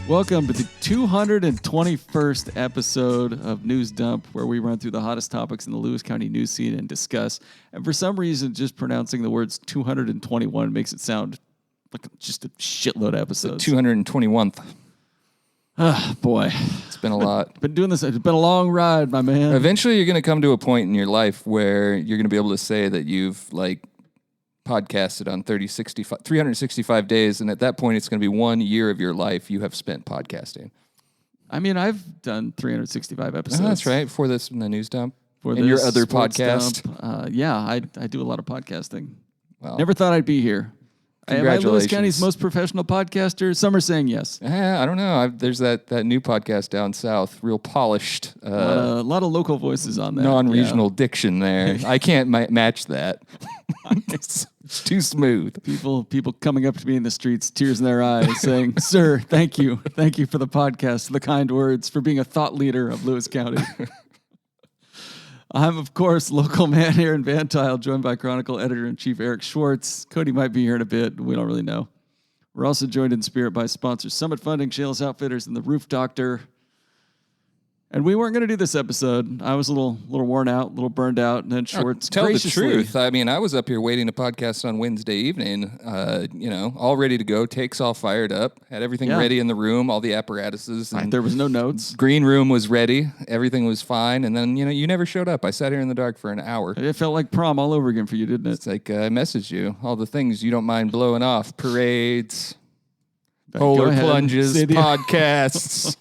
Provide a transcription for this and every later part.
Welcome to the 221st episode of News Dump, where we run through the hottest topics in the Lewis County news scene and discuss. And for some reason, just pronouncing the words 221 makes it sound like just a shitload of episodes. The 221th. Ah, boy. It's been a lot. Been doing this. It's been a long ride, my man. Eventually, you're going to come to a point in your life where you're going to be able to say that you've, podcasted on 365 days, and at that point, it's going to be 1 year of your life you have spent podcasting. I mean, I've done 365 episodes. Oh, that's right. Before this, in the News Dump. For and your other podcast. Yeah, I do a lot of podcasting. Well, never thought I'd be here. Am I Lewis County's most professional podcaster? Some are saying yes. I don't know. There's that new podcast down south, real polished. A lot of local voices on there. Non-regional diction there. I can't match that. It's too smooth. People coming up to me in the streets, tears in their eyes, saying, "Sir, thank you for the podcast, the kind words, for being a thought leader of Lewis County." I'm, of course, local man here in VanTuyl, joined by Chronicle Editor-in-Chief Eric Schwartz. Cody might be here in a bit. We don't really know. We're also joined in spirit by sponsors Summit Funding, Shales Outfitters, and the Roof Doctor. And we weren't going to do this episode. I was a little worn out, a little burned out, and then Schwartz tell the truth. I mean, I was up here waiting to podcast on Wednesday evening, all ready to go, takes all fired up, had everything ready in the room, all the apparatuses. And there was no notes. Green room was ready. Everything was fine. And then, you never showed up. I sat here in the dark for an hour. It felt like prom all over again for you, didn't it? It's like I messaged you, all the things you don't mind blowing off, parades, polar plunges, podcasts.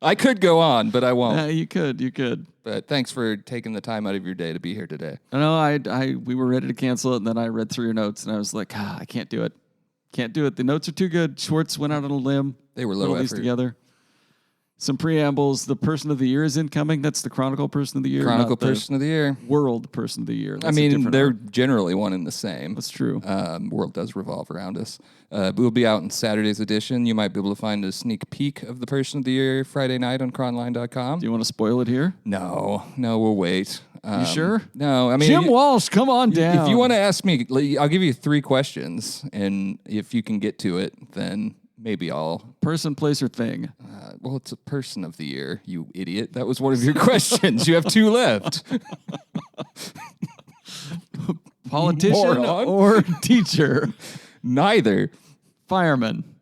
I could go on, but I won't. You could. But thanks for taking the time out of your day to be here today. I know we were ready to cancel it, and then I read through your notes, and I was like, I can't do it. Can't do it. The notes are too good. Schwartz went out on a limb. They were low effort. These together. Some preambles. The Person of the Year is incoming. That's the Chronicle Person of the Year. Chronicle Person of the Year. World Person of the Year. That's they're generally one and the same. That's true. World does revolve around us. We'll be out in Saturday's edition. You might be able to find a sneak peek of the Person of the Year Friday night on cronline.com. Do you want to spoil it here? No, we'll wait. You sure? No, I mean... Jim Walsh, come on down. If you want to ask me, I'll give you 3 questions, and if you can get to it, then... maybe I'll... Person, place, or thing? Well, it's a Person of the Year, you idiot. That was one of your questions. You have 2 left. Politician or teacher? Neither. Fireman.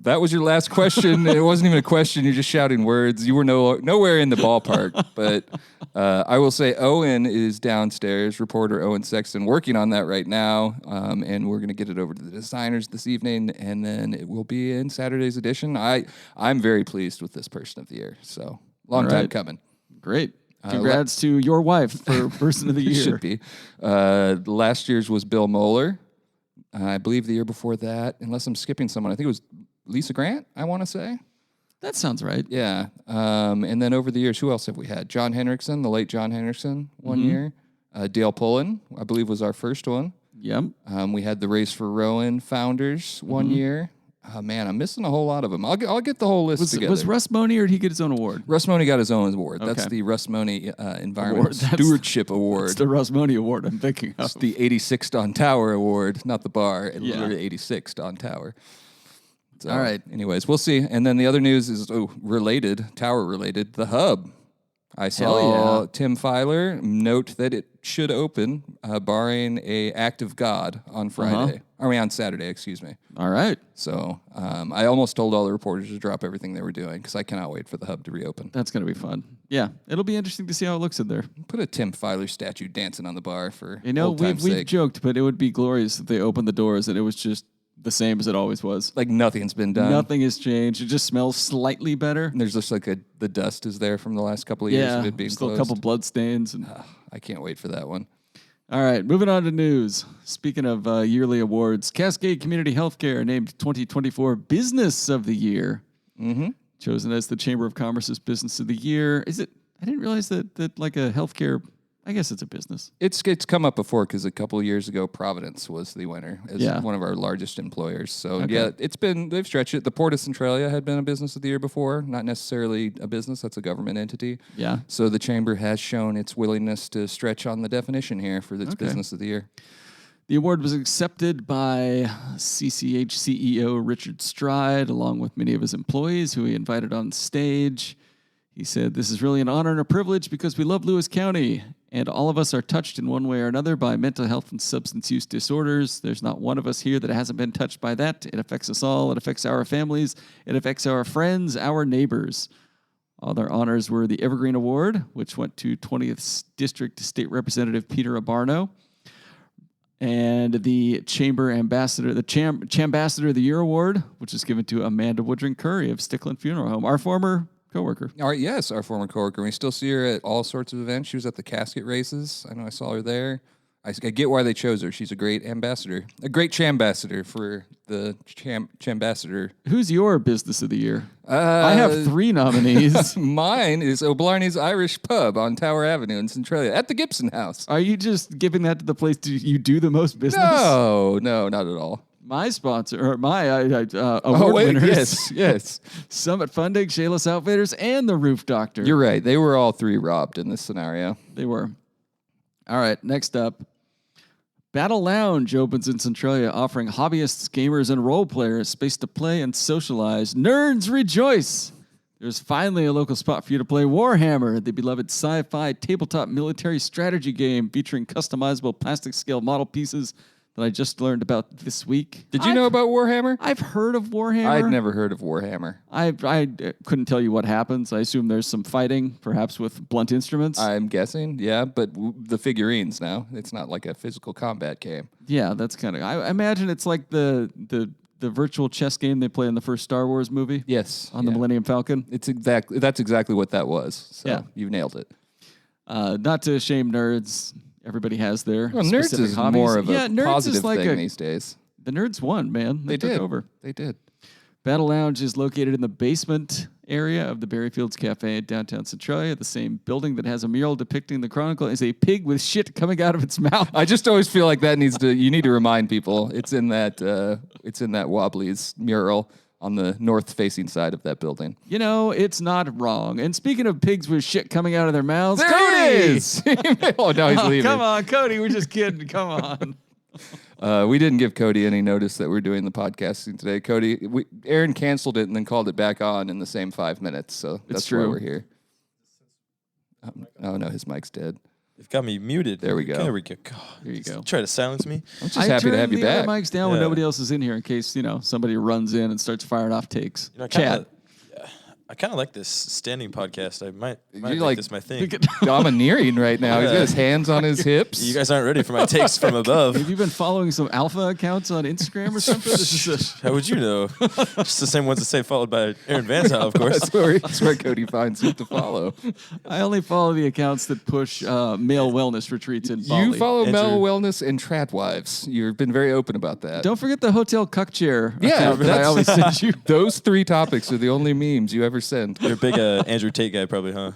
That was your last question. It wasn't even a question. You're just shouting words. You were nowhere in the ballpark. But I will say Owen is downstairs, reporter Owen Sexton, working on that right now. And we're going to get it over to the designers this evening. And then it will be in Saturday's edition. I'm very pleased with this Person of the Year. So long time coming. Great. Congrats to your wife for Person of the Year. Should be. Last year's was Bill Moeller. I believe the year before that, unless I'm skipping someone, I think it was Lisa Grant, I want to say. That sounds right. Yeah. And then over the years, who else have we had? John Henriksen, the late John Henriksen, one year. Dale Pullen, I believe, was our first one. Yep. We had the Race for Rowan founders one year. Oh, man, I'm missing a whole lot of them. I'll get the whole list together. Was Russ Money, or did he get his own award? Russ Money got his own award. Okay. That's the Russ Money Environmental Stewardship Award. That's the Russ Money Award I'm thinking of. It's the 86th Don Tower Award, not the bar. Literally 86th Don Tower. So, all right. Anyways, we'll see. And then the other news is tower related, the Hub. I saw Tim Filer note that it should open, barring a act of God on Friday. On Saturday, excuse me. All right. So I almost told all the reporters to drop everything they were doing because I cannot wait for the Hub to reopen. That's going to be fun. Yeah, it'll be interesting to see how it looks in there. Put a Tim Filer statue dancing on the bar for we've joked, but it would be glorious if they opened the doors and it was just the same as it always was. Like nothing's been done. Nothing has changed. It just smells slightly better. And there's just the dust is there from the last couple of years of it being still closed. A couple blood stains. And I can't wait for that one. All right, moving on to news. Speaking of yearly awards, Cascade Community Healthcare named 2024 Business of the Year. Chosen as the Chamber of Commerce's Business of the Year. Is it? I didn't realize that like a healthcare... I guess it's a business. It's come up before because a couple of years ago, Providence was the winner as one of our largest employers. So, they've stretched it. The Port of Centralia had been a business of the year before, not necessarily a business. That's a government entity. Yeah. So the Chamber has shown its willingness to stretch on the definition here for its business of the year. The award was accepted by CCH CEO Richard Stride, along with many of his employees who he invited on stage. He said, "This is really an honor and a privilege because we love Lewis County, and all of us are touched in one way or another by mental health and substance use disorders. There's not one of us here that hasn't been touched by that. It affects us all. It affects our families. It affects our friends, our neighbors." Other honors were the Evergreen Award, which went to 20th District State Representative Peter Abarno, and the Chamber Ambassador, the Chambassador of the Year Award, which is given to Amanda Woodring Curry of Stickland Funeral Home, our former coworker. Yes, our former coworker. We still see her at all sorts of events. She was at the casket races. I know I saw her there. I get why they chose her. She's a great ambassador, a great chambassador for the chambassador. Who's your business of the year? I have 3 nominees. Mine is O'Blarney's Irish Pub on Tower Avenue in Centralia at the Gibson House. Are you just giving that to the place you do the most business? No, not at all. My sponsor, or my award winners. Yes. Summit Funding, Shayless Outfitters, and the Roof Doctor. You're right. They were all 3 robbed in this scenario. They were. All right, next up. Battle Lounge opens in Centralia, offering hobbyists, gamers, and role players space to play and socialize. Nerds rejoice! There's finally a local spot for you to play Warhammer, the beloved sci-fi tabletop military strategy game featuring customizable plastic scale model pieces that I just learned about this week. Did you know about Warhammer? I've heard of Warhammer. I'd never heard of Warhammer. I couldn't tell you what happens. I assume there's some fighting, perhaps with blunt instruments. I'm guessing, yeah, but the figurines now. It's not like a physical combat game. Yeah, that's kind of... I imagine it's like the virtual chess game they play in the first Star Wars movie. Yes. On the Millennium Falcon. That's exactly what that was. So yeah. You've nailed it. Not to shame nerds. Everybody has their nerds is hobbies. more of a nerds positive like thing these days. The nerds won, man. They took over. They did. Battle Lounge is located in the basement area of the Berryfields Cafe in downtown Centralia. The same building that has a mural depicting the Chronicle is a pig with shit coming out of its mouth. I just always feel like that you need to remind people. It's in that Wobblies mural on the north-facing side of that building. You know, it's not wrong. And speaking of pigs with shit coming out of their mouths, there Kody! It is! Oh, no, he's leaving. Come on, Kody. We're just kidding. Come on. We didn't give Kody any notice that we're doing the podcasting today. Kody, Aaron canceled it and then called it back on in the same 5 minutes. So that's true. why we're here. Oh, no, his mic's dead. They've got me muted. There we go. There we go. God, here you go. Try to silence me. I'm just happy to have you back. I turn the mics down when nobody else is in here in case, somebody runs in and starts firing off takes. Chad. I kind of like this standing podcast. I might make this my thing. Domineering right now. He's got his hands on his hips. You guys aren't ready for my takes from above. Have you been following some alpha accounts on Instagram or something? How would you know? Just the same ones that say followed by Aaron VanTuyl, of course. That's where Kody finds him to follow. I only follow the accounts that push male wellness retreats in Bali. You follow male wellness and trad wives. You've been very open about that. Don't forget the hotel cuck chair account that I always send you. Those 3 topics are the only memes you ever send. You're a big Andrew Tate guy, probably, huh?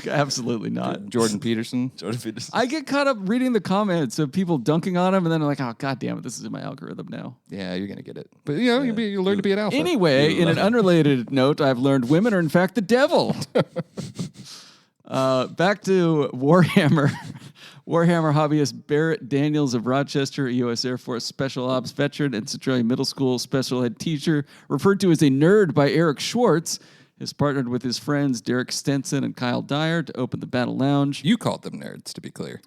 Absolutely not. Jordan Peterson. I get caught up reading the comments of people dunking on him, and then I'm like, oh, God damn it, this is in my algorithm now. Yeah, you're going to get it. But, you'll learn to be an alpha. Anyway, in an unrelated note, I've learned women are, in fact, the devil. Back to Warhammer. Warhammer hobbyist Barrett Daniels of Rochester, U.S. Air Force Special Ops veteran and Centralia Middle School special ed teacher, referred to as a nerd by Eric Schwartz, has partnered with his friends Derek Stenson and Kyle Dyer to open the Battle Lounge. You called them nerds, to be clear.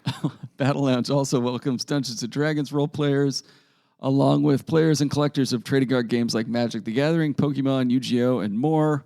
Battle Lounge also welcomes Dungeons & Dragons role players, along with players and collectors of trading card games like Magic the Gathering, Pokemon, Yu-Gi-Oh!, and more.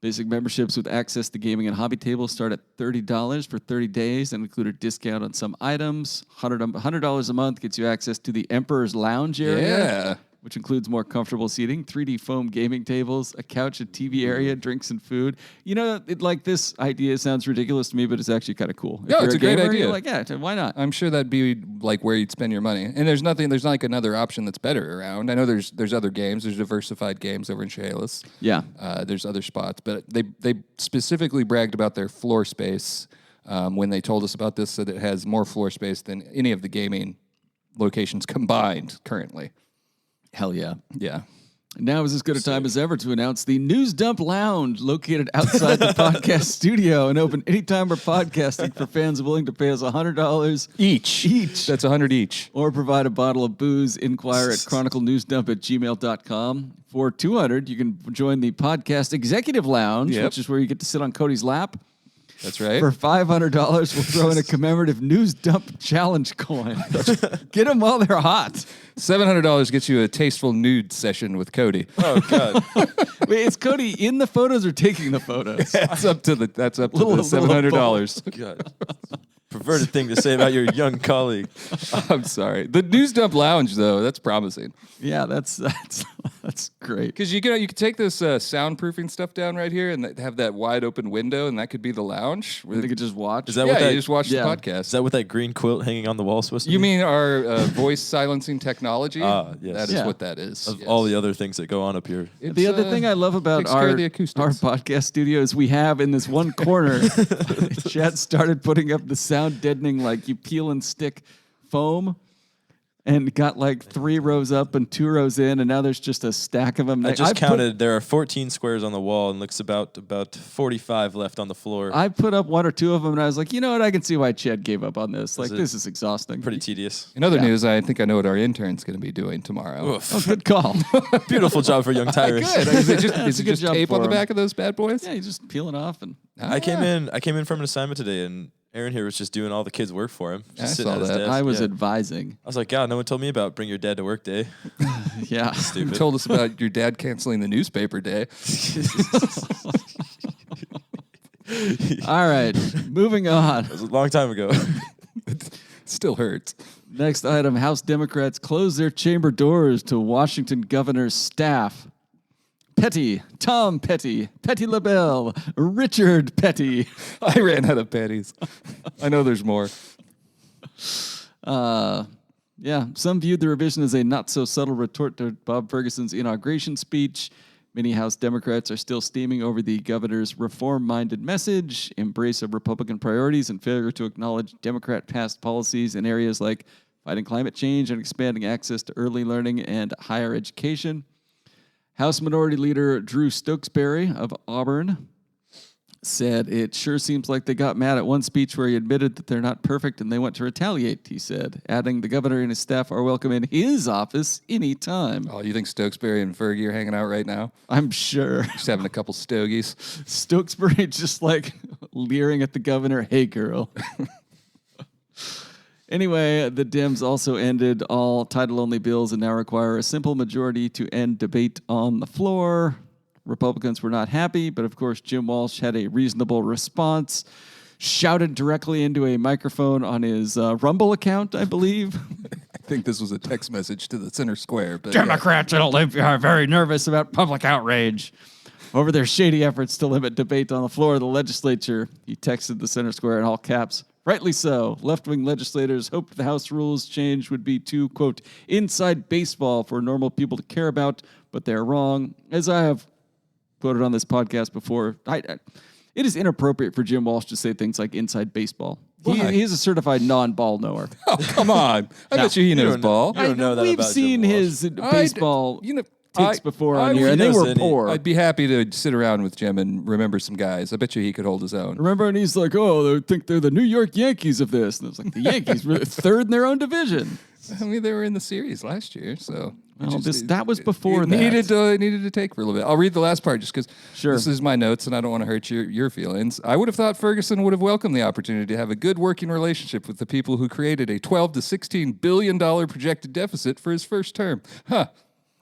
Basic memberships with access to gaming and hobby tables start at $30 for 30 days and include a discount on some items. $100 a month gets you access to the Emperor's Lounge area, which includes more comfortable seating, 3D foam gaming tables, a couch and TV area, drinks and food. This idea sounds ridiculous to me, but it's actually kind of cool. No, it's a great idea. You're like, yeah, why not? I'm sure that'd be like where you'd spend your money. And there's not like another option that's better around. I know there's other games. There's diversified games over in Shayless. Yeah. There's other spots, but they specifically bragged about their floor space when they told us about this, so that it has more floor space than any of the gaming locations combined currently. Hell yeah. Yeah. Now is as good a time as ever to announce the News Dump Lounge, located outside the podcast studio and open anytime we're podcasting for fans willing to pay us $100 Each. That's 100 each. or provide a bottle of booze. Inquire at chroniclenewsdump@gmail.com. For $200, you can join the podcast executive lounge, which is where you get to sit on Cody's lap. That's right. For $500, we'll throw in a commemorative News Dump challenge coin. Get them while they're hot. $700 gets you a tasteful nude session with Kody. Oh God. Wait, is Kody in the photos or taking the photos? That's up to the $700. God. Perverted thing to say about your young colleague. I'm sorry. The News Dump Lounge, though, that's promising. Yeah, that's great. Because you could take this soundproofing stuff down right here and have that wide open window, and that could be the lounge. Where they could just watch. Is that Yeah, what that, you just watch the podcast. Is that what that green quilt hanging on the wall is supposed to You be? mean our voice silencing technology? Ah, yes. That is Yeah. what that is. Of yes. all the other things that go on up here. The other thing I love about takes care our of the acoustics. podcast studio is we have in this one corner, Chad started putting up the sound deadening, like you peel and stick foam, and got like 3 rows up and 2 rows in, and now there's just a stack of them. I just counted. There are 14 squares on the wall, and looks about 45 left on the floor. I put up 1 or 2 of them, and I was like, you know what? I can see why Chad gave up on this. Like, this is exhausting. Pretty tedious. In other news, I think I know what our intern's going to be doing tomorrow. Oof. Oh, good call. Beautiful job for young Tyrus. Good. Is it a just, good job tape on for the him. back of those bad boys? Yeah, you just peel it off and. I came in from an assignment today, and Aaron here was just doing all the kids' work for him. Just I sitting saw at his that. desk. I was Yeah. advising. I was like, God, no one told me about bring your dad to work day. Yeah. You Stupid. told us about your dad canceling the newspaper day. All right, moving on. It was a long time ago. Still hurts. Next item, House Democrats close their chamber doors to Washington governor's staff. Petty, Tom Petty, Petty LaBelle, Richard Petty. I ran out of petties. I know there's more. Yeah, some viewed the revision as a not-so-subtle retort to Bob Ferguson's inauguration speech. Many House Democrats are still steaming over the governor's reform-minded message, embrace of Republican priorities, and failure to acknowledge Democrat-passed policies in areas like fighting climate change and expanding access to early learning and higher education. House Minority Leader Drew Stokesbury of Auburn said, it sure seems like they got mad at one speech where he admitted that they're not perfect and they want to retaliate, he said, adding the governor and his staff are welcome in his office anytime. Oh, you think Stokesbury and Fergie are hanging out right now? I'm sure. Just having a couple stogies. Stokesbury just like leering at the governor, hey, girl. Anyway, the Dems also ended all title-only bills and now require a simple majority to end debate on the floor. Republicans were not happy, but of course Jim Walsh had a reasonable response, shouted directly into a microphone on his Rumble account, I believe. I think this was a text message to the center square. But Democrats in Olympia are very nervous about public outrage over their shady efforts to limit debate on the floor of the legislature. He texted the center square in all caps. Rightly so. Left-wing legislators hoped the House rules change would be too, quote, inside baseball for normal people to care about, but they're wrong. As I have quoted on this podcast before, it is inappropriate for Jim Walsh to say things like inside baseball. He is a certified non-ball knower. Oh, come on. I bet you he knows ball. You don't know that We've about seen Jim Walsh. his baseball takes before I on here, would- and they knows were any- poor. I'd be happy to sit around with Jim and remember some guys. I bet you he could hold his own. Remember, and he's like, oh, they think they're the New York Yankees of this. And it was like, the Yankees were third in their own division. I mean, they were in the series last year, so. Well, that was before it that. Needed to take for a little bit. I'll read the last part just because Sure. this is my notes and I don't want to hurt your feelings. I would have thought Ferguson would have welcomed the opportunity to have a good working relationship with the people who created a $12 to $16 billion projected deficit for his first term. Huh.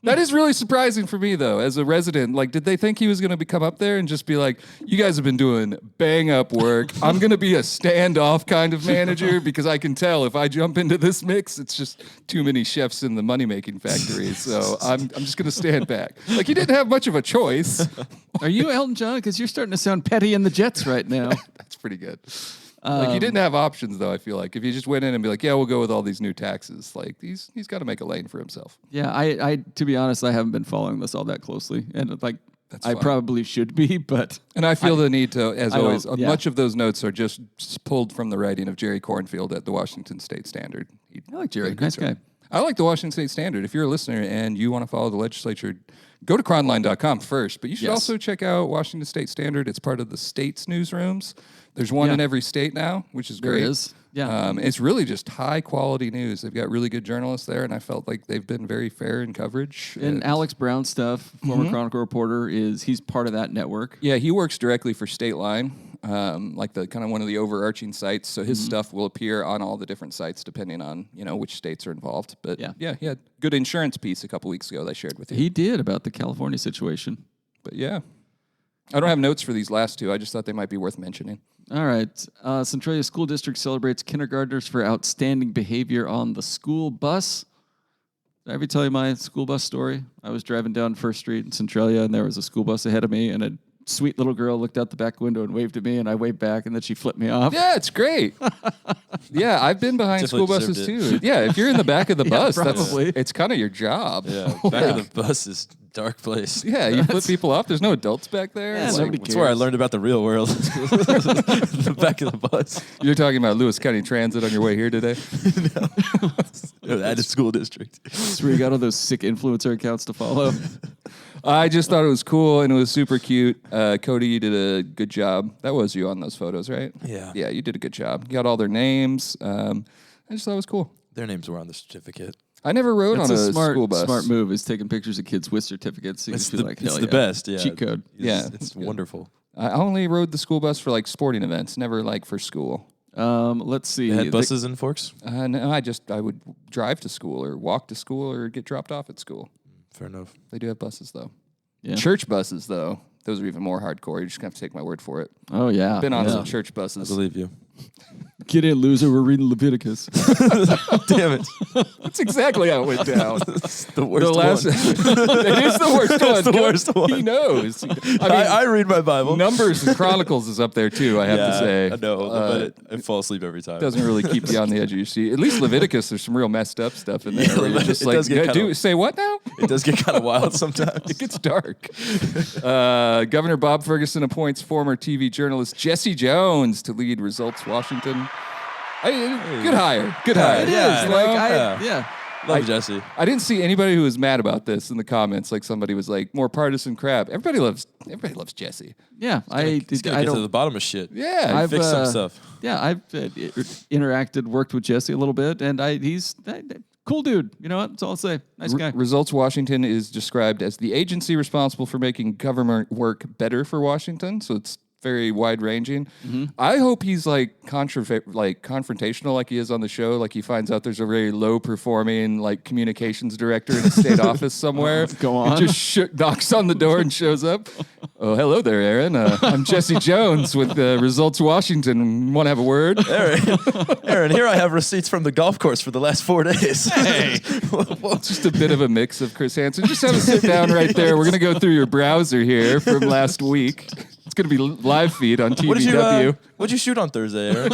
That is really surprising for me, though, as a resident. Like, did they think he was going to come up there and just be like, you guys have been doing bang-up work. I'm going to be a standoff kind of manager because I can tell if I jump into this mix, it's just too many chefs in the money-making factory. So I'm just going to stand back. Like, he didn't have much of a choice. Are you Elton John? Because you're starting to sound petty in the Jets right now. That's pretty good. Like, he didn't have options, though, I feel like. If he just went in and be like, yeah, we'll go with all these new taxes, like, he's got to make a lane for himself. Yeah, I to be honest, I haven't been following this all that closely. And like, That's I fine. probably should be, but And I feel the need to, as I don't- always, yeah. much of those notes are just pulled from the writing of Jerry Cornfield at the Washington State Standard. I like Jerry. Nice guy. I like the Washington State Standard. If you're a listener and you want to follow the legislature, go to chronline.com first. But you should also check out Washington State Standard. It's part of the state's newsrooms. There's one in every state now, which is great. There is. Yeah. It's really just high quality news. They've got really good journalists there, and I felt like they've been very fair in coverage. And Alex Brown stuff, former Chronicle reporter, he's part of that network. Yeah, he works directly for State Line, like the kind of one of the overarching sites. So his stuff will appear on all the different sites depending on which states are involved. But yeah, he had a good insurance piece a couple weeks ago that I shared with you. He did about the California situation. But yeah, I don't have notes for these last two. I just thought they might be worth mentioning. All right. Centralia School District celebrates kindergartners for outstanding behavior on the school bus. Did I ever tell you my school bus story? I was driving down First Street in Centralia, and there was a school bus ahead of me, and a sweet little girl looked out the back window and waved at me, and I waved back, and then she flipped me off. Yeah, it's great. Yeah, I've been behind school buses too. Yeah, if you're in the back of the bus, it's kind of your job. Yeah, back of the bus is a dark place. Yeah, you flip people off. There's no adults back there. Yeah, nobody cares. That's where I learned about the real world. The back of the bus. You're talking about Lewis County Transit on your way here today? No, that is school district. That's where you got all those sick influencer accounts to follow. I just thought it was cool and it was super cute. Kody, you did a good job. That was you on those photos, right? Yeah. Yeah, you did a good job. You got all their names. I just thought it was cool. Their names were on the certificate. I never rode That's on a school bus. smart move is taking pictures of kids with certificates. So you It's feel like, hell the best. Yeah. Cheat code. It's wonderful. I only rode the school bus for like sporting events, never like for school. Let's see. They had buses in Forks? No, I would drive to school or walk to school or get dropped off at school. Fair enough. They do have buses though. Yeah. Church buses though, those are even more hardcore. You're just gonna have to take my word for it. Oh yeah. Been on some church buses. I believe you. Get in, loser. We're reading Leviticus. Damn it. That's exactly how it went down. The worst one. It is the worst one. It's the worst one. He knows. I read my Bible. Numbers and Chronicles is up there too, I have to say. I know, but I fall asleep every time. Doesn't really keep you on the edge of your seat. At least Leviticus, there's some real messed up stuff in there. Yeah, where you're just it like, does get say what now? It does get kind of wild sometimes. It gets dark. Governor Bob Ferguson appoints former TV journalist Jesse Jones to lead Results Washington. Good hire. Good hire. It Yeah, is. yeah. Love Jesse. I didn't see anybody who was mad about this in the comments. Like somebody was like, more partisan crap. Everybody loves Jesse. Yeah. I get to the bottom of shit. Yeah. I've Fix some stuff. Yeah, I've interacted, worked with Jesse a little bit, and he's cool dude. You know what? That's all I'll say. Nice guy. Results Washington is described as the agency responsible for making government work better for Washington. So it's very wide-ranging. I hope he's like confrontational, like he is on the show. Like he finds out there's a very low-performing like communications director in a state office somewhere. Go on. He just knocks on the door and shows up. Oh, hello there, Aaron. I'm Jesse Jones with Results Washington. Want to have a word? Aaron, here I have receipts from the golf course for the last 4 days. Hey, just a bit of a mix of Chris Hansen. Just have a sit down right there. We're gonna go through your browser here from last week. It's going to be live feed on TVW. What'd you shoot on Thursday, Aaron?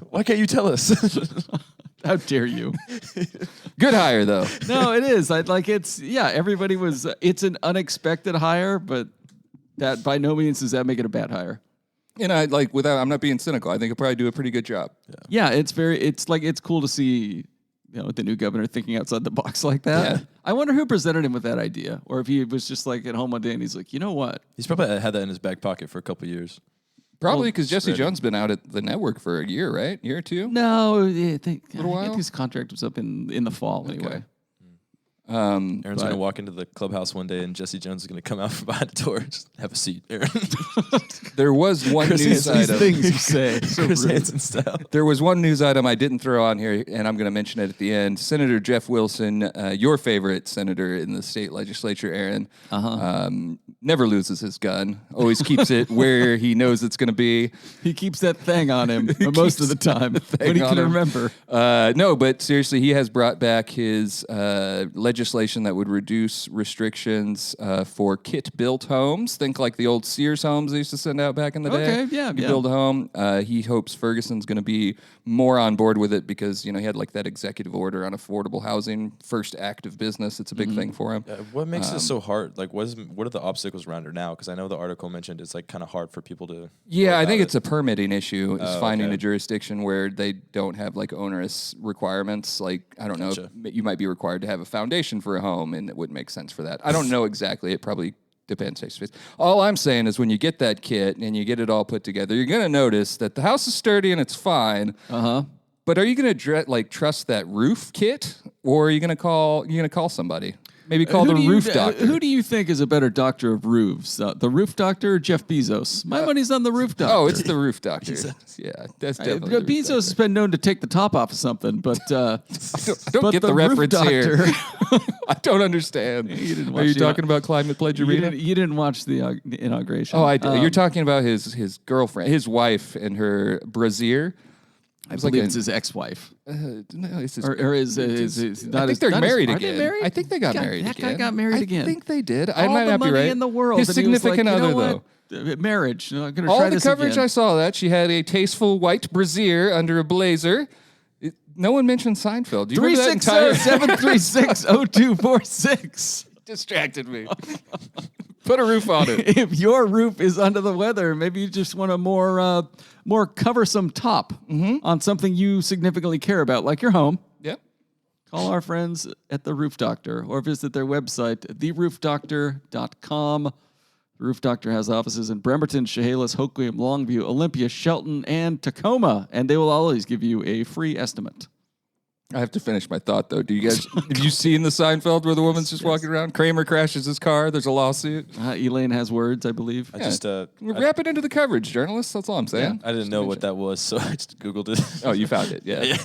Why can't you tell us? How dare you? Good hire, though. No, it is. Everybody was, it's an unexpected hire, but that by no means does that make it a bad hire. And I'm not being cynical. I think he'll probably do a pretty good job. Yeah, it's cool to see, the new governor thinking outside the box like that. Yeah. I wonder who presented him with that idea, or if he was just like at home one day and he's like, you know what? He's probably had that in his back pocket for a couple years. Probably because Jesse Jones been out at the network for a year, right? Year or two? No, I think while? his contract was up in the fall anyway. Aaron's going to walk into the clubhouse one day and Jesse Jones is going to come out from behind the door. Just have a seat, Aaron. There was one news item. Things you say. Chris Hansen style. There was one news item I didn't throw on here, and I'm going to mention it at the end. Senator Jeff Wilson, your favorite senator in the state legislature, Aaron, never loses his gun. Always keeps it where he knows it's going to be. He keeps that thing on him most of the time when he can remember. No, but seriously, he has brought back his legislative legislation that would reduce restrictions for kit-built homes. Think like the old Sears homes they used to send out back in the day. Okay, yeah. You build a home. He hopes Ferguson's going to be more on board with it because, he had like that executive order on affordable housing, first act of business. It's a big thing for him. What makes it so hard? Like, what are the obstacles around it now? Because I know the article mentioned it's like kind of hard for people to. Yeah, I think it's a permitting issue. Is finding okay. a jurisdiction where they don't have like onerous requirements. Like, I don't know, you might be required to have a foundation for a home, and it wouldn't make sense for that. I don't know exactly. It probably depends. All I'm saying is when you get that kit and you get it all put together, you're going to notice that the house is sturdy and it's fine. But are you going to trust that roof kit, or are you going to call somebody? Maybe call the roof doctor. Who do you think is a better doctor of roofs? The roof doctor or Jeff Bezos? My money's on the roof doctor. Oh, it's the roof doctor. Yeah, that's definitely Bezos has been known to take the top off of something, but I don't get the reference here. I don't understand. Are you talking about Climate Pledge Arena? You didn't watch the inauguration. Oh, I did. You're talking about his girlfriend, his wife, and her brassiere. I believe it's his ex-wife. No, it's his, or is I think they're married again. Are they married? I think they got married that again. That guy got married again. I think they did. I All might the not money be right. in the world. His And he was significant like, other, though. Marriage. I'm going to try All the this coverage again. I saw that she had a tasteful white brassiere under a blazer. No one mentioned Seinfeld. Do you remember that entire 360-736-0246. Distracted me. Put a roof on it. If your roof is under the weather, maybe you just want a more coversome top on something you significantly care about, like your home. Yep. Call our friends at The Roof Doctor or visit their website, theroofdoctor.com. The Roof Doctor has offices in Bremerton, Chehalis, Hoquiam, Longview, Olympia, Shelton, and Tacoma, and they will always give you a free estimate. I have to finish my thought, though. Do you guys have you seen the Seinfeld where the woman's just walking around? Kramer crashes his car. There's a lawsuit. Elaine has words, I believe. Wrap it into the coverage, journalists. That's all I'm saying. I didn't know what that was, so I just Googled it. Oh, you found it. Yeah.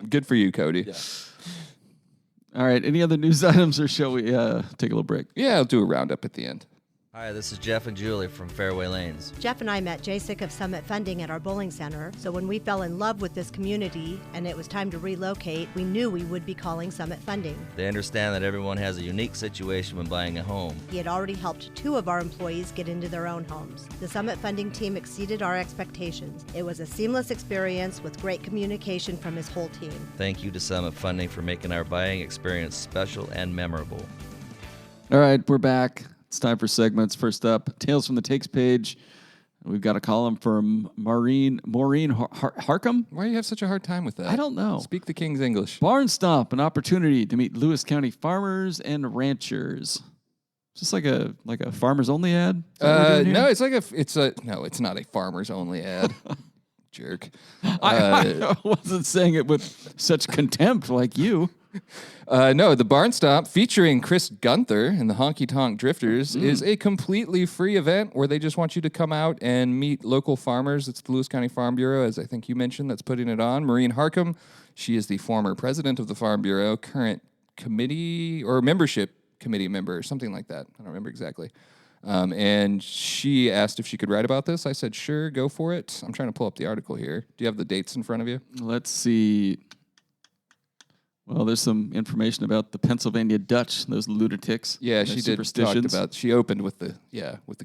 Good for you, Kody. Yeah. All right. Any other news items, or shall we take a little break? Yeah, I'll do a roundup at the end. Hi, this is Jeff and Julie from Fairway Lanes. Jeff and I met JSIC of Summit Funding at our bowling center, so when we fell in love with this community and it was time to relocate, we knew we would be calling Summit Funding. They understand that everyone has a unique situation when buying a home. He had already helped 2 of our employees get into their own homes. The Summit Funding team exceeded our expectations. It was a seamless experience with great communication from his whole team. Thank you to Summit Funding for making our buying experience special and memorable. All right, we're back. It's time for segments. First up, Tales from the Takes page. We've got a column from Maureen Harcum. Why do you have such a hard time with that? I don't know. Speak the King's English. Barn Stomp, an opportunity to meet Lewis County farmers and ranchers. Is this like a farmers only ad? No, it's it's not a farmers only ad. Jerk. I wasn't saying it with such contempt like you. No, the Barn Stomp featuring Chris Gunther and the Honky Tonk Drifters is a completely free event where they just want you to come out and meet local farmers. It's the Lewis County Farm Bureau, as I think you mentioned, that's putting it on. Maureen Harcum, she is the former president of the Farm Bureau, current committee or membership committee member, or something like that. I don't remember exactly. And she asked if she could write about this. I said, sure, go for it. I'm trying to pull up the article here. Do you have the dates in front of you? Let's see. Well, there's some information about the Pennsylvania Dutch, those lunatics. Yeah, she did talk about. She opened with the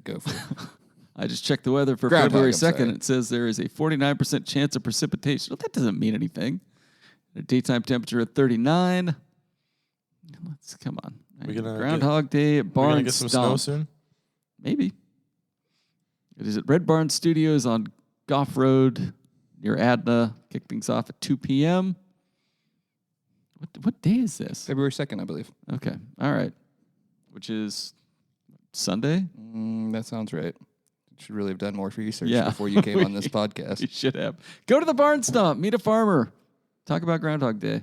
gopher. I just checked the weather for Groundhog, February I'm 2nd. sorry. It says there is a 49% chance of precipitation. Well, that doesn't mean anything. A daytime temperature of 39. Come on. Groundhog Day at Barn We're gonna get some snow Stomp. soon. Maybe. It is at Red Barn Studios on Goff Road near Adna. Kick things off at 2 p.m. What day is this? February 2nd, I believe. Okay. All right. Which is Sunday? That sounds right. Should really have done more research Yeah. before you came on this podcast. You should have. Go to the Barn Stomp. Meet a farmer. Talk about Groundhog Day.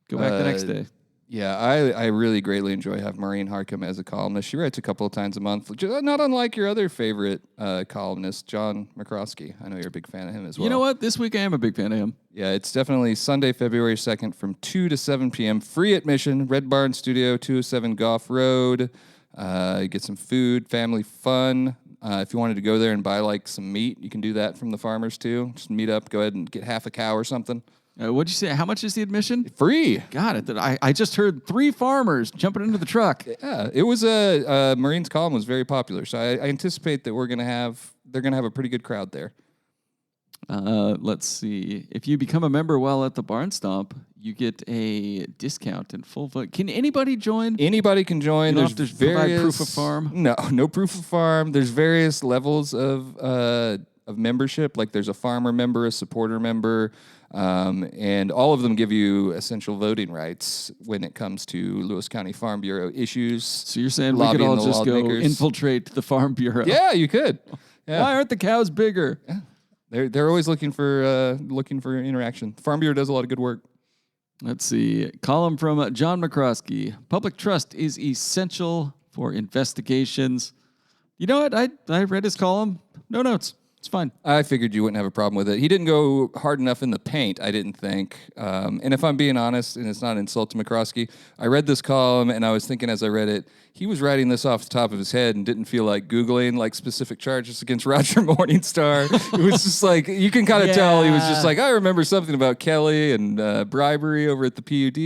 Go back the next day. Yeah, I really greatly enjoy having Maureen Harcum as a columnist. She writes a couple of times a month, not unlike your other favorite columnist, John McCroskey. I know you're a big fan of him as well. You know what? This week I am a big fan of him. Yeah, it's definitely Sunday, February 2nd from 2 to 7 p.m. Free admission, Red Barn Studio, 207 Goff Road. You get some food, family fun. If you wanted to go there and buy like some meat, you can do that from the farmers too. Just meet up, go ahead and get half a cow or something. What'd you say? How much is the admission? Free. Got it. I just heard 3 farmers jumping into the truck. Yeah, it was a Marines column was very popular, so I anticipate that they're gonna have a pretty good crowd there. Let's see. If you become a member while at the Barn Stomp, you get a discount and full vote. Can anybody join? Anybody can join. You don't There's have to provide various proof of farm? No proof of farm. There's various levels of membership. Like there's a farmer member, a supporter member, and all of them give you essential voting rights when it comes to Lewis County Farm Bureau issues. So you're saying we could all just go infiltrate the Farm Bureau? Yeah, you could. Yeah. Why aren't the cows bigger? Yeah. They're always looking for interaction. Farm Bureau does a lot of good work. Let's see. Column from John McCroskey. Public trust is essential for investigations. You know what? I read his column. No notes. It's fine. I figured you wouldn't have a problem with it. He didn't go hard enough in the paint, I didn't think. And if I'm being honest, and it's not an insult to McCroskey, I read this column and I was thinking as I read it, he was writing this off the top of his head and didn't feel like Googling like specific charges against Roger Morningstar. It was just like, you can kind of tell he was just like, I remember something about Kelly and bribery over at the PUD.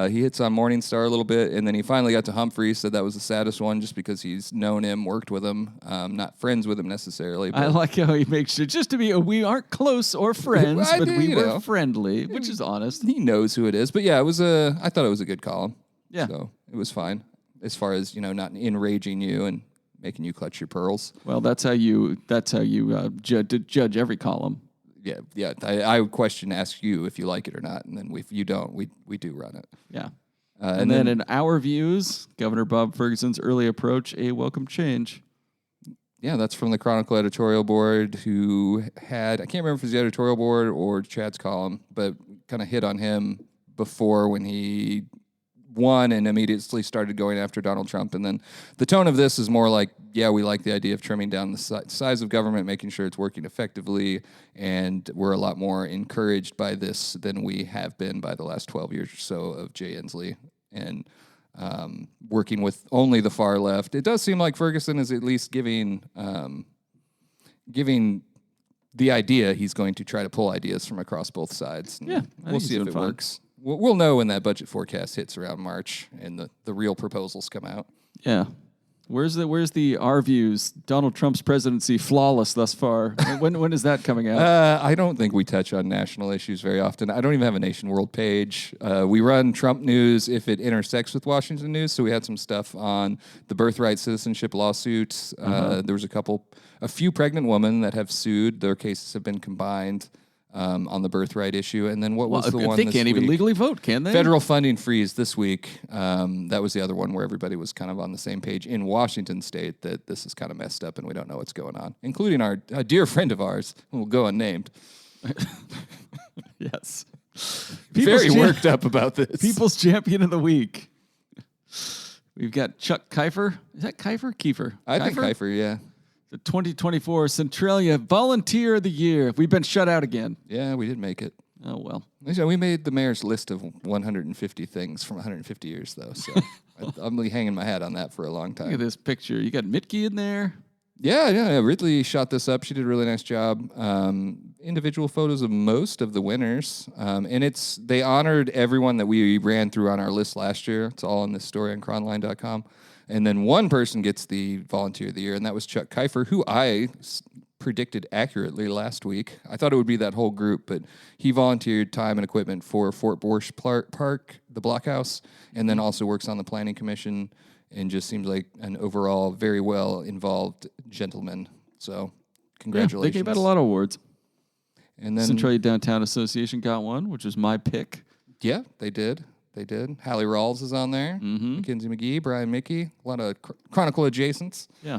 He hits on Morningstar a little bit, and then he finally got to Humphrey, said that was the saddest one just because he's known him, worked with him, not friends with him necessarily. But I like how he makes sure, just to be, we aren't close or friends, but we were friendly, which is honest. He knows who it is. But yeah, I thought it was a good column. Yeah. So it was fine as far as, not enraging you and making you clutch your pearls. Well, that's how you judge every column. Yeah. I would ask you if you like it or not, and then if you don't, we do run it. Yeah. And then in our views, Governor Bob Ferguson's early approach, a welcome change. Yeah, that's from the Chronicle editorial board, who had, I can't remember if it was the editorial board or Chad's column, but kind of hit on him before when he won and immediately started going after Donald Trump. And then the tone of this is more like, yeah, we like the idea of trimming down the size of government, making sure it's working effectively, and we're a lot more encouraged by this than we have been by the last 12 years or so of Jay Inslee and working with only the far left. It does seem like Ferguson is at least giving the idea he's going to try to pull ideas from across both sides. Yeah, we'll see if it works. We'll know when that budget forecast hits around March and the real proposals come out. Yeah. Where's the our views? Donald Trump's presidency flawless thus far. When is that coming out? I don't think we touch on national issues very often. I don't even have a Nation World page. We run Trump news if it intersects with Washington news. So we had some stuff on the birthright citizenship lawsuit. There was a few pregnant women that have sued. Their cases have been combined. On the birthright issue. And then what was the one they this can't week? Even legally vote, can they? Federal funding freeze this week. That was the other one where everybody was kind of on the same page in Washington state that this is kind of messed up and we don't know what's going on, including a dear friend of ours who will go unnamed. Yes. Very worked up about this. People's Champion of the Week. We've got Chuck Keifer. Is that Keifer? Kiefer? I think Keifer, yeah. The 2024 Centralia Volunteer of the Year. We've been shut out again. Yeah, we did make it. Oh, well. We made the mayor's list of 150 things from 150 years, though. So I'm hanging my hat on that for a long time. Look at this picture. You got Mitke in there. Yeah. Ridley shot this up. She did a really nice job. Individual photos of most of the winners. And they honored everyone that we ran through on our list last year. It's all in this story on cronline.com. And then one person gets the Volunteer of the Year, and that was Chuck Keifer, who I predicted accurately last week. I thought it would be that whole group, but he volunteered time and equipment for Fort Borsch Park, the blockhouse, and then also works on the Planning Commission and just seems like an overall very well-involved gentleman. So congratulations. Yeah, they gave out a lot of awards. And then Centralia Downtown Association got one, which was my pick. Yeah, they did. Hallie Rawls is on there. Mackenzie McGee, Brian Mickey, a lot of Chronicle adjacents. Yeah.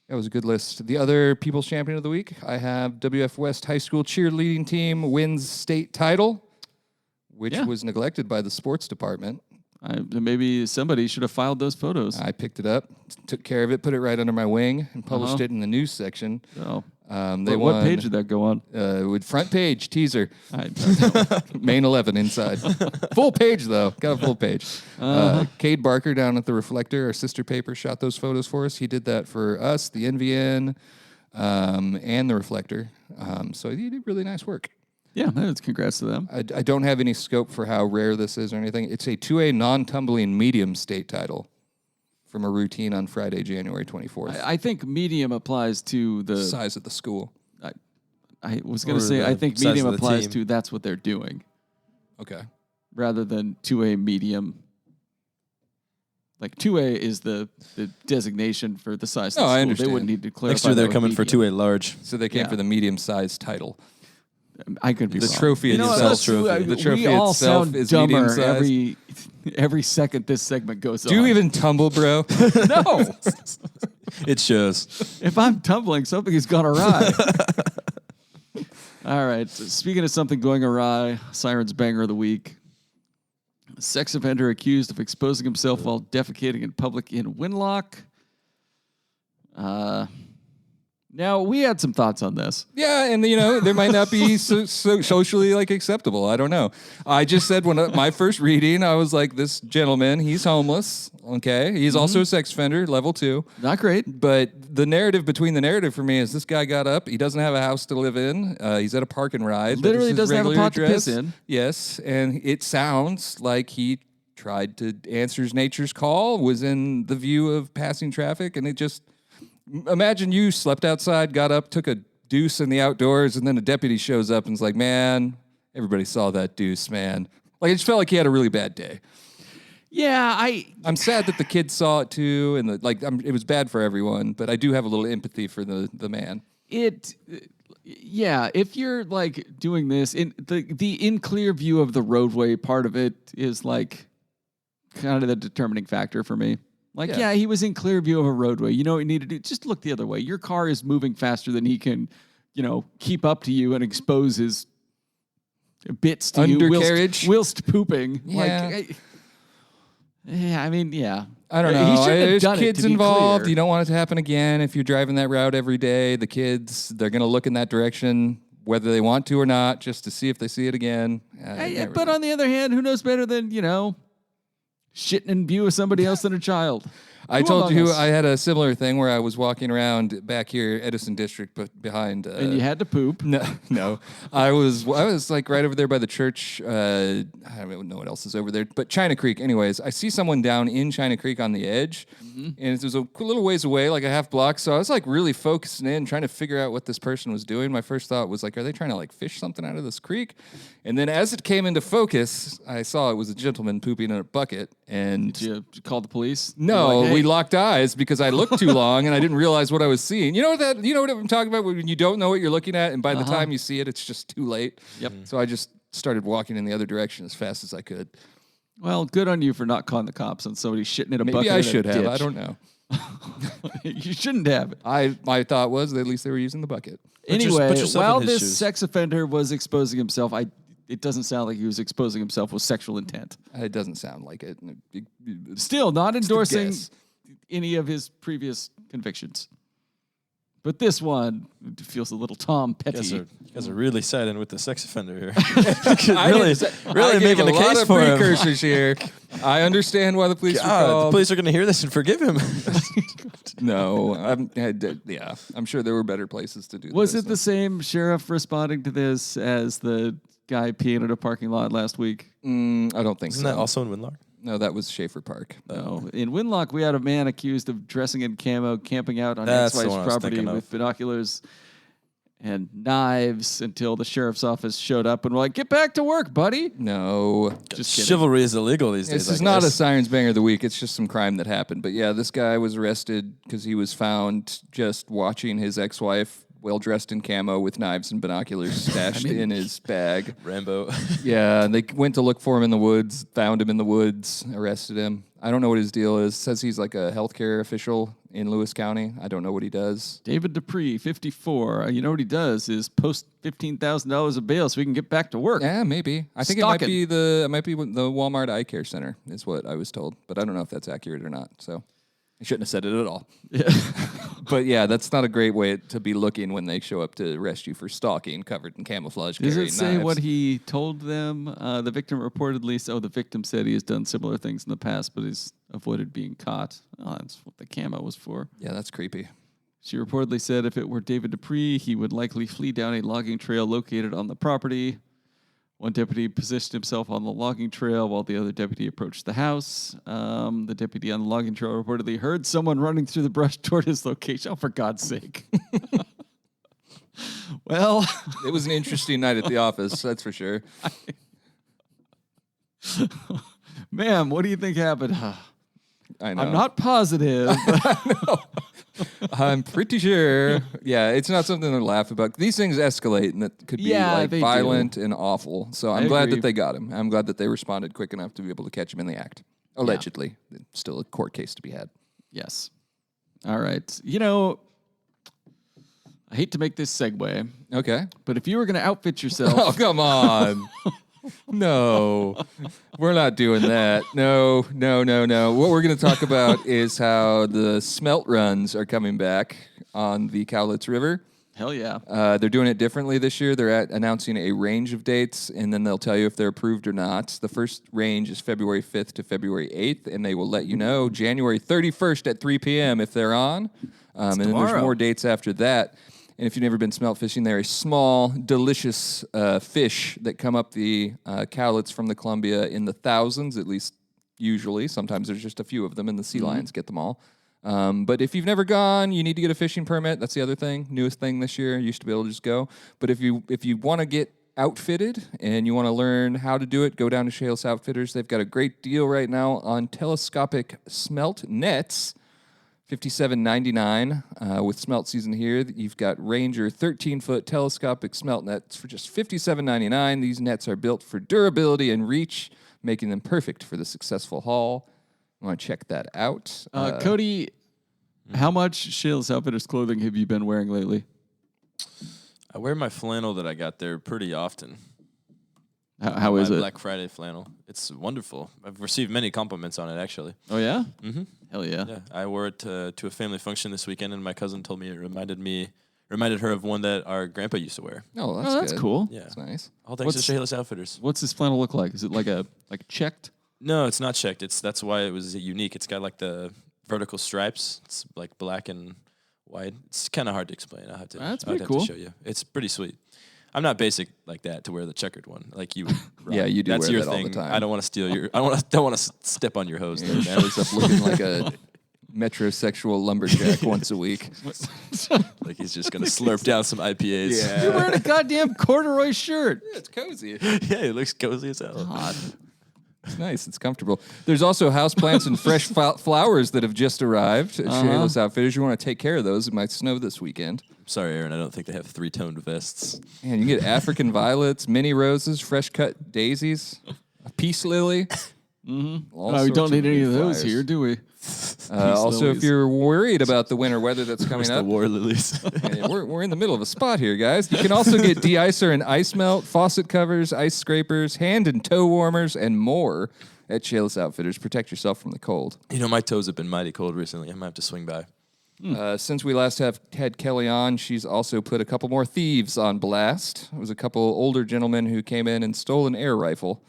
That was a good list. The other People's Champion of the Week, I have WF West High School cheerleading team wins state title, which was neglected by the sports department. Maybe somebody should have filed those photos. I picked it up, took care of it, put it right under my wing, and published it in the news section. Oh. What page did that go on? With front page, teaser. Main 11 inside. Full page, though. Got a full page. Cade Barker down at the Reflector, our sister paper, shot those photos for us. He did that for us, the NVN, and the Reflector. So he did really nice work. Yeah, that's congrats to them. I don't have any scope for how rare this is or anything. It's a 2A non-tumbling medium state title from a routine on Friday, January 24th. I think medium applies to the size of the school. I was going to say, I think medium applies to that's what they're doing. Okay. Rather than 2A medium. Like 2A is the designation for the size of the school. I understand. They wouldn't need to clarify. Next year they're that coming with for medium. 2A large. So they came for the medium-sized title. I could be The wrong. trophy itself. The trophy we all itself sound is dumber medium-sized. every second this segment goes on. Do you even tumble, bro? No. It shows. If I'm tumbling, something has gone awry. All right. So speaking of something going awry, Siren's banger of the week. A sex offender accused of exposing himself while defecating in public in Winlock. Now, we had some thoughts on this. Yeah, and there might not be so socially acceptable. I don't know. I just said when my first reading, I was like, this gentleman, he's homeless. Okay, he's also a sex offender, level 2. Not great. But the narrative for me is this guy got up. He doesn't have a house to live in. He's at a park and ride. Literally doesn't have a pot to piss in. Yes, and it sounds like he tried to answer nature's call, was in the view of passing traffic, and it just... Imagine you slept outside, got up, took a deuce in the outdoors, and then a deputy shows up and is like, man, everybody saw that deuce, man. It just felt like he had a really bad day. Yeah, I'm sad that the kids saw it too, and it was bad for everyone, but I do have a little empathy for the man. Yeah, if you're doing this, the in clear view of the roadway part of it is kind of the determining factor for me. Yeah, he was in clear view of a roadway. You know what you need to do? Just look the other way. Your car is moving faster than he can, keep up to you and expose his bits to undercarriage you whilst pooping. Yeah. Yeah. I don't know. He shouldn't have There's done kids it, to be involved. clear. You don't want it to happen again. If you're driving that route every day, the kids, they're going to look in that direction, whether they want to or not, just to see if they see it again. But on the other hand, who knows better than, shitting in view of somebody else than a child? I told you I had a similar thing where I was walking around back here, Edison District, but behind. And you had to poop. No. I was right over there by the church. I don't know what else is over there, but China Creek. Anyways, I see someone down in China Creek on the edge, and it was a little ways away, like a half block. So I was really focusing in, trying to figure out what this person was doing. My first thought was are they trying to fish something out of this creek? And then as it came into focus, I saw it was a gentleman pooping in a bucket. And did you call the police? No, hey. we locked eyes because I looked too long and I didn't realize what I was seeing. You know what I'm talking about when you don't know what you're looking at, and by the time you see it, it's just too late. Yep. So I just started walking in the other direction as fast as I could. Well, good on you for not calling the cops on somebody shitting in a bucket. Maybe I should have. Ditch. I don't know. You shouldn't have. My thought was at least they were using the bucket. Anyway, put yourself while in his this shoes. sex offender was exposing himself, it doesn't sound like he was exposing himself with sexual intent. It doesn't sound like it. Still not endorsing guess. any of his previous convictions. But this one feels a little Tom Petty. You guys are really siding with the sex offender here. I really gave making a a lot case of for him. precursors here. I understand why the police were God, called. the police are going to hear this and forgive him. No, I'm sure there were better places to do Was this. it the same sheriff responding to this as the guy peeing in a parking lot last week? I don't think Isn't so. that also in Winlock? No, that was Schaefer Park. No. In Winlock, we had a man accused of dressing in camo, camping out on That's the ex-wife's one I was property thinking of. with binoculars and knives until the sheriff's office showed up and were like, "Get back to work, buddy." No. Just kidding. Chivalry is illegal these days. This is not a Sirens Banger of the Week. It's just some crime that happened. But yeah, this guy was arrested because he was found just watching his ex-wife well-dressed in camo with knives and binoculars stashed in his bag. Rambo. Yeah, and they went to look for him in the woods, found him in the woods, arrested him. I don't know what his deal is. Says he's like a healthcare official in Lewis County. I don't know what he does. David Dupree, 54. You know what he does is post $15,000 of bail so we can get back to work. Yeah, maybe. I think Stalking. it might be the Walmart Eye Care Center is what I was told, but I don't know if that's accurate or not. So I shouldn't have said it at all. Yeah. But yeah, that's not a great way to be looking when they show up to arrest you for stalking, covered in camouflage. Does carrying it say knives. what he told them? The victim reportedly, the victim said he has done similar things in the past, but he's avoided being caught. Oh, that's what the camo was for. Yeah, that's creepy. She reportedly said if it were David Dupree, he would likely flee down a logging trail located on the property. One deputy positioned himself on the logging trail while the other deputy approached the house. The deputy on the logging trail reportedly heard someone running through the brush toward his location. Oh, for God's sake. Well, It was an interesting night at the office, that's for sure. ma'am, what do you think happened? I know. I'm not positive. I'm pretty sure. Yeah, it's not something to laugh about. These things escalate, and that could be they violent and awful. So I'm glad agree. that they got him. I'm glad that they responded quick enough to be able to catch him in the act. Allegedly. Still a court case to be had. Yes. All right. I hate to make this segue, Okay. but if you were going to outfit yourself, Oh, come on. No, we're not doing that. No. What we're going to talk about is how the smelt runs are coming back on the Cowlitz River. hell yeah. They're doing it differently this year. They're announcing a range of dates, and then they'll tell you if they're approved or not. The first range is February 5th to February 8th, and they will let you know January 31st at 3 p.m. if they're on. And then there's more dates after that. And if you've never been smelt fishing, they're a small, delicious fish that come up the Cowlitz from the Columbia in the thousands, at least usually. Sometimes there's just a few of them, and the sea lions get them all. But if you've never gone, you need to get a fishing permit. That's the other thing, newest thing this year. You used to be able to just go. But if you want to get outfitted and you want to learn how to do it, go down to Shales Outfitters. They've got a great deal right now on telescopic smelt nets. $57.99 with smelt season here. You've got Ranger 13-foot telescopic smelt nets for just $57.99. These nets are built for durability and reach, making them perfect for the successful haul. I want to check that out. Kody, how much Shales Outfitters clothing have you been wearing lately? I wear my flannel that I got there pretty often. How is my it? Black Friday flannel. It's wonderful. I've received many compliments on it, actually. Oh, yeah? Mm-hmm. Hell yeah. Yeah, I wore it to a family function this weekend, and my cousin told me it reminded her of one that our grandpa used to wear. Oh, That's good. cool. Yeah, That's nice. all thanks to Shales Outfitters. What's this flannel look like? Is it like checked? No, it's not checked. That's why it was unique. It's got like the vertical stripes. It's like black and white. It's kind of hard to explain. I'll have to. That's I'll pretty have cool. to show you. It's pretty sweet. I'm not basic like that to wear the checkered one like you. Yeah, you do That's wear your that all thing. the time. I don't want to steal your. Don't want to step on your hose. There, man. Shows up looking like a metrosexual lumberjack once a week. Like he's just gonna slurp down some IPAs. You're wearing a goddamn corduroy shirt. It's cozy. Yeah, it looks cozy as hell. It's nice. It's comfortable. There's also houseplants and fresh flowers that have just arrived at Shales Outfitters. You want to take care of those. It might snow this weekend. Sorry, Aaron. I don't think they have 3-toned vests. And you can get African violets, mini roses, fresh cut daisies, a peace lily. We don't need any of those here, do we? Also, lilies. if you're worried about the winter weather that's coming The up, war lilies. we're in the middle of a spot here, guys. You can also get de-icer and ice melt, faucet covers, ice scrapers, hand and toe warmers, and more at Shales Outfitters. Protect yourself from the cold. You know, my toes have been mighty cold recently. I might have to swing by. Since we last had Kelly on, she's also put a couple more thieves on blast. It was a couple older gentlemen who came in and stole an air rifle.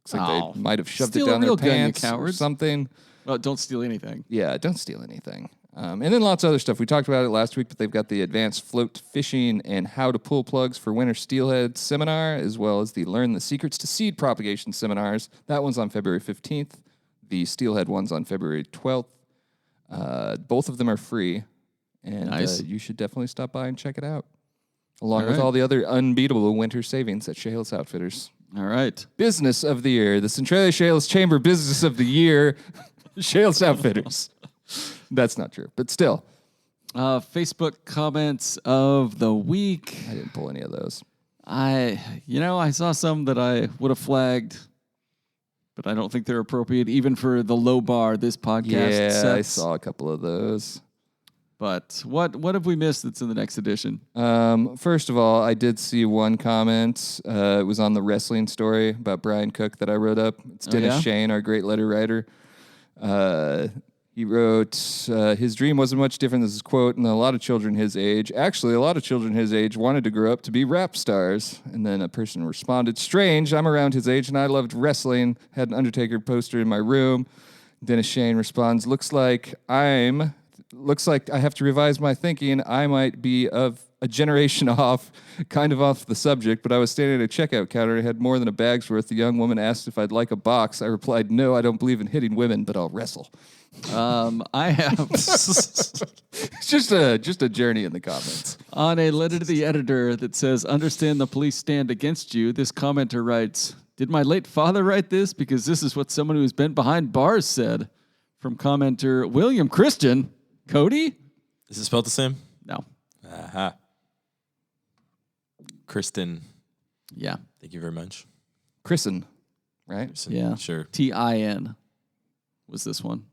Looks like they might have shoved Steal it a down their real gun, you pants or cowards. something. Well, don't steal anything. Yeah, don't steal anything. And then lots of other stuff. We talked about it last week, but they've got the Advanced Float Fishing and How to Pull Plugs for Winter Steelhead seminar, as well as the Learn the Secrets to Seed Propagation seminars. That one's on February 15th. The Steelhead one's on February 12th. Both of them are free, and Nice. you should definitely stop by and check it out, along with right. all the other unbeatable winter savings at Shales Outfitters. All right. Business of the Year, the Centralia Shales Chamber Business of the Year, Shales Outfitters. That's not true, but still. Facebook comments of the week. I didn't pull any of those. I saw some that I would have flagged, but I don't think they're appropriate even for the low bar this podcast Yeah, sets. I saw a couple of those. But what have we missed that's in the next edition? First of all, I did see one comment. It was on the wrestling story about Brian Cook that I wrote up. It's Dennis yeah? Shane, our great letter writer. He wrote, his dream wasn't much different, this is a quote, and a lot of children his age, actually a lot of children his age wanted to grow up to be rap stars. And then a person responded, strange, I'm around his age and I loved wrestling, had an Undertaker poster in my room. Dennis Shane responds, looks like I have to revise my thinking. I might be of a generation off, kind of off the subject, but I was standing at a checkout counter and had more than a bag's worth. The young woman asked if I'd like a box. I replied, no, I don't believe in hitting women, but I'll wrestle. I have It's just a journey in the comments. on a letter to the editor that says, understand the police stand against you. This commenter writes, did my late father write this? Because this is what someone who's been behind bars said. From commenter William Christen. Kody? Is it spelled the same? No. Aha. Kristen. Yeah. Thank you very much. Christen, right? Kristen, Yeah. Sure. T-I-N was this one.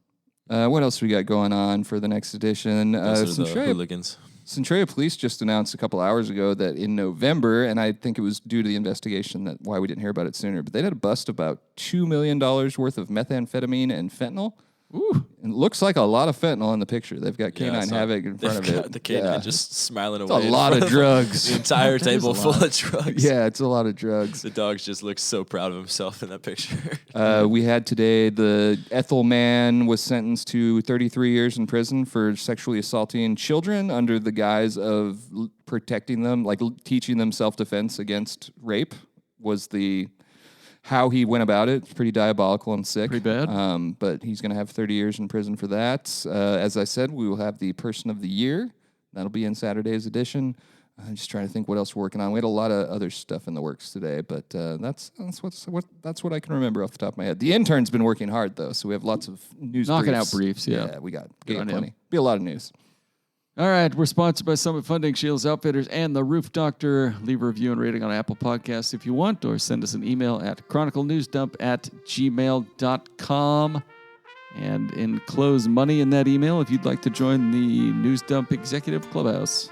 What else we got going on for the next edition? Those are the hooligans. Centralia Police just announced a couple hours ago that in November, and I think it was due to the investigation that why we didn't hear about it sooner, but they had a bust about $2 million worth of methamphetamine and fentanyl. Ooh. And it looks like a lot of fentanyl in the picture. They've got Yeah, I Canine saw Havoc in front of They've got it. the canine just smiling It's away. a lot of drugs. The entire That is table a full lot. of drugs. Yeah, it's a lot of drugs. The dog just looks so proud of himself in that picture. We had today the Ethel man was sentenced to 33 years in prison for sexually assaulting children under the guise of protecting them, like teaching them self-defense against rape was the how he went about it. It's pretty diabolical and sick. Pretty bad. But he's going to have 30 years in prison for that. As I said, we will have the Person of the Year. That'll be in Saturday's edition. I'm just trying to think what else we're working on. We had a lot of other stuff in the works today, but that's what I can remember off the top of my head. The intern's been working hard though, so we have lots of news. Knocking briefs. out briefs, yeah. we got Good on him. plenty. Be a lot of news. All right, we're sponsored by Summit Funding, Shields Outfitters, and The Roof Doctor. Leave a review and rating on Apple Podcasts if you want, or send us an email at chroniclenewsdump@gmail.com. And enclose money in that email if you'd like to join the News Dump Executive Clubhouse.